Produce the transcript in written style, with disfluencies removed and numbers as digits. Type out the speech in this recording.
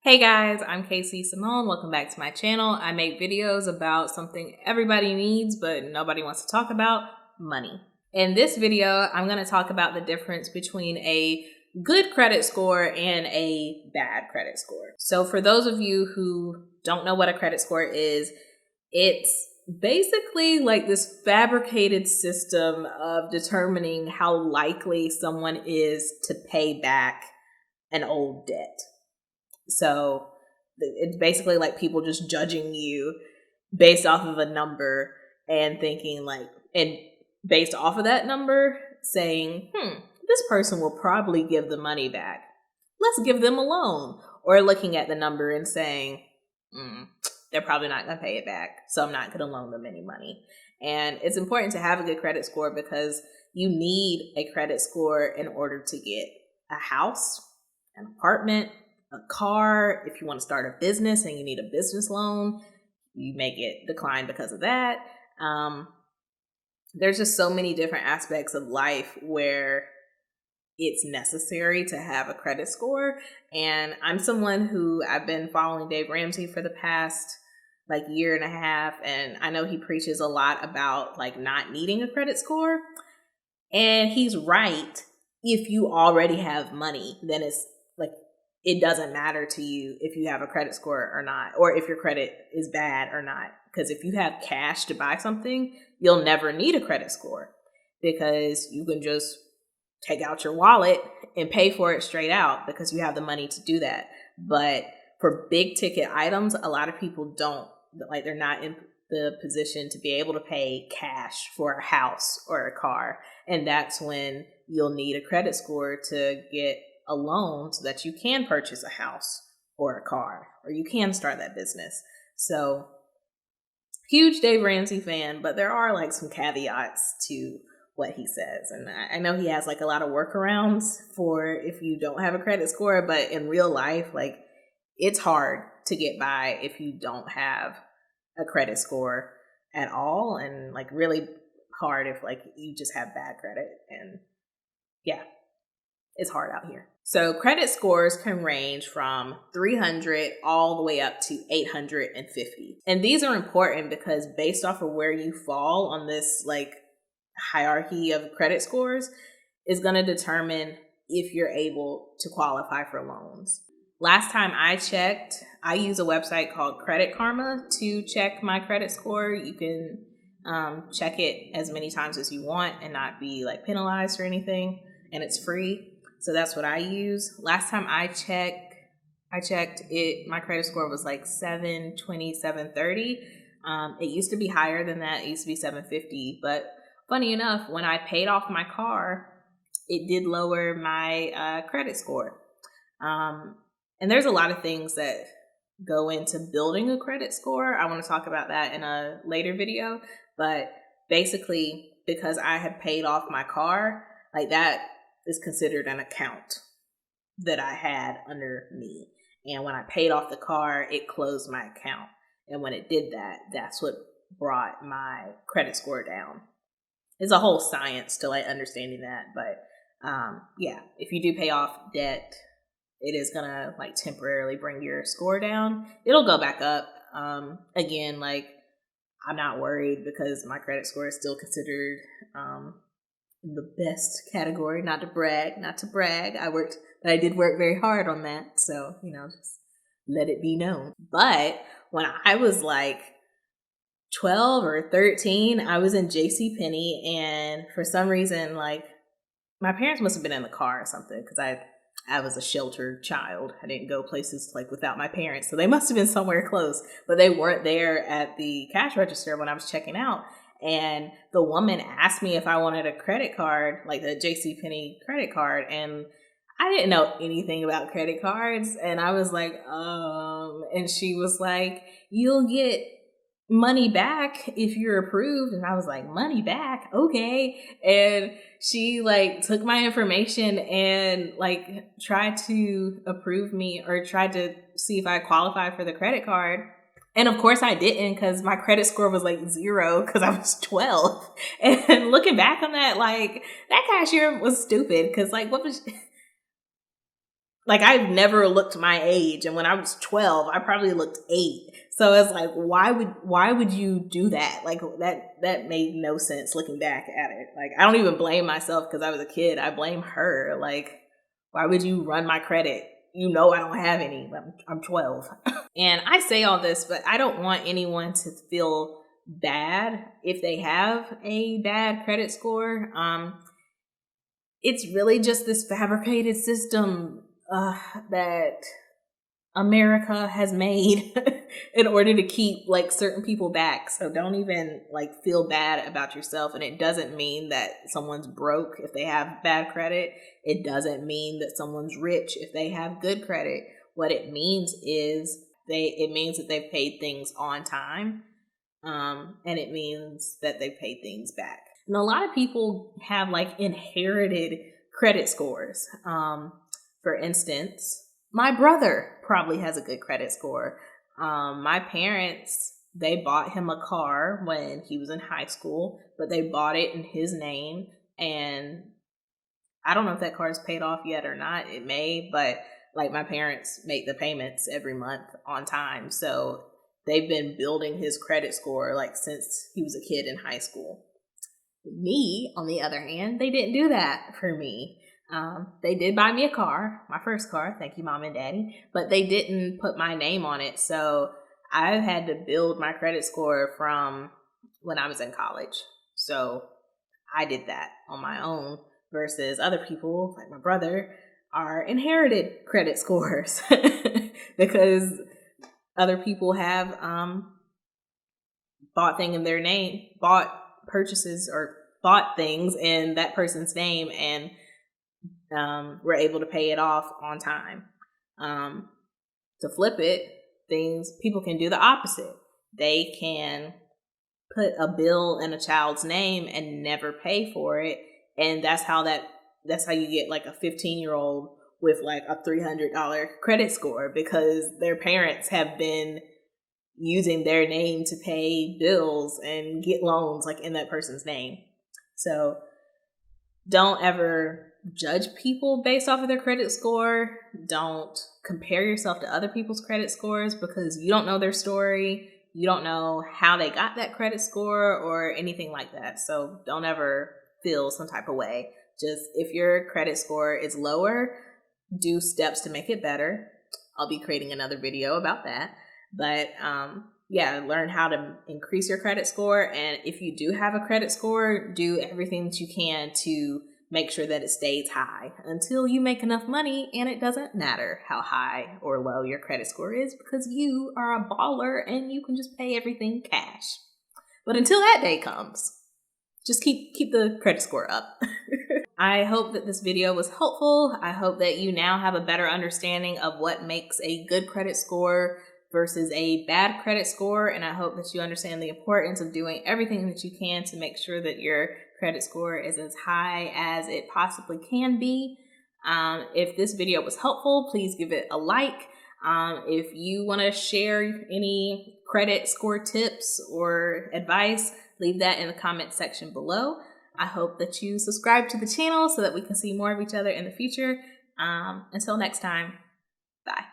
Hey guys, I'm Casey Simone. Welcome back to my channel. I make videos about something everybody needs but nobody wants to talk about: money. In this video, I'm going to talk about the difference between a good credit score and a bad credit score. So for those of you who don't know what a credit score is, it's basically like this fabricated system of determining how likely someone is to pay back an old debt. So it's basically like people just judging you based off of a number and thinking and based off of that number saying, this person will probably give the money back. Let's give them a loan. Or looking at the number and saying, they're probably not going to pay it back, so I'm not going to loan them any money. And it's important to have a good credit score because you need a credit score in order to get a house, an apartment, a car. If you want to start a business and you need a business loan, you may get declined because of that. There's just so many different aspects of life where it's necessary to have a credit score. And I'm someone who I've been following Dave Ramsey for the past year and a half. And I know he preaches a lot about not needing a credit score. And he's right. If you already have money, then it doesn't matter to you if you have a credit score or not, or if your credit is bad or not. Because if you have cash to buy something, you'll never need a credit score because you can just take out your wallet and pay for it straight out because you have the money to do that. But for big ticket items, a lot of people don't, they're not in the position to be able to pay cash for a house or a car. And that's when you'll need a credit score to get a loan so that you can purchase a house or a car, or you can start that business. So huge Dave Ramsey fan, but there are some caveats to what he says. And I know he has a lot of workarounds for if you don't have a credit score, but in real life, it's hard to get by if you don't have a credit score at all. And really hard if you just have bad credit. And yeah, it's hard out here. So credit scores can range from 300 all the way up to 850. And these are important because based off of where you fall on this hierarchy of credit scores is going to determine if you're able to qualify for loans. Last time I checked, I use a website called Credit Karma to check my credit score. You can check it as many times as you want and not be penalized or anything. And it's free. So that's what I use. Last time I checked it, my credit score was 720, 730. It used to be higher than that. It used to be 750. But funny enough, when I paid off my car, it did lower my credit score. And there's a lot of things that go into building a credit score. I want to talk about that in a later video. But basically, because I had paid off my car, that is considered an account that I had under me. And when I paid off the car, it closed my account. And when it did that, that's what brought my credit score down. It's a whole science to understanding that. But yeah, if you do pay off debt, it is going to temporarily bring your score down. It'll go back up. Again, I'm not worried because my credit score is still considered the best category. Not to brag. I did work very hard on that. So, just let it be known. But when I was 12 or 13, I was in JCPenney, and for some reason, my parents must have been in the car or something because I was a sheltered child. I didn't go places without my parents. So they must have been somewhere close, but they weren't there at the cash register when I was checking out. And the woman asked me if I wanted a credit card, the JCPenney credit card. And I didn't know anything about credit cards. And I was and she was you'll get money back if you're approved. And I was money back? Okay. And she took my information and tried to approve me or tried to see if I qualify for the credit card. And of course I didn't because my credit score was 0 because I was 12. And looking back on that, that cashier was stupid because what was Like, I've never looked my age, and when I was 12, I probably looked 8. So it's like, why would you do that? Like, that made no sense looking back at it. Like, I don't even blame myself because I was a kid. I blame her. Like, why would you run my credit? You know I don't have any. I'm 12. And I say all this, but I don't want anyone to feel bad if they have a bad credit score. It's really just this fabricated system that America has made in order to keep like certain people back. So don't even like feel bad about yourself. And it doesn't mean that someone's broke if they have bad credit. It doesn't mean that someone's rich if they have good credit. What it means is it means that they've paid things on time. And it means that they've paid things back. And a lot of people have like inherited credit scores. For instance, my brother probably has a good credit score. My parents, they bought him a car when he was in high school, but they bought it in his name. And I don't know if that car is paid off yet or not. It may, but like my parents make the payments every month on time. So they've been building his credit score like since he was a kid in high school. Me, on the other hand, they didn't do that for me. They did buy me a car, my first car, thank you, Mom and Daddy, but they didn't put my name on it. So I've had to build my credit score from when I was in college. So I did that on my own versus other people, like my brother, are inherited credit scores because other people have bought things in their name, bought purchases or bought things in that person's name and were able to pay it off on time. To flip it, people can do the opposite. They can put a bill in a child's name and never pay for it, and that's how you get like a 15-year-old with like a $300 credit score because their parents have been using their name to pay bills and get loans like in that person's name. So don't ever judge people based off of their credit score. Don't compare yourself to other people's credit scores because you don't know their story. You don't know how they got that credit score or anything like that. So don't ever feel some type of way. Just if your credit score is lower, do steps to make it better. I'll be creating another video about that. But learn how to increase your credit score. And if you do have a credit score, do everything that you can to make sure that it stays high until you make enough money, and it doesn't matter how high or low your credit score is because you are a baller and you can just pay everything cash. But until that day comes, just keep the credit score up. I hope that this video was helpful. I hope that you now have a better understanding of what makes a good credit score versus a bad credit score. And I hope that you understand the importance of doing everything that you can to make sure that your credit score is as high as it possibly can be. If this video was helpful, please give it a like. If you want to share any credit score tips or advice, leave that in the comment section below. I hope that you subscribe to the channel so that we can see more of each other in the future. Until next time, bye.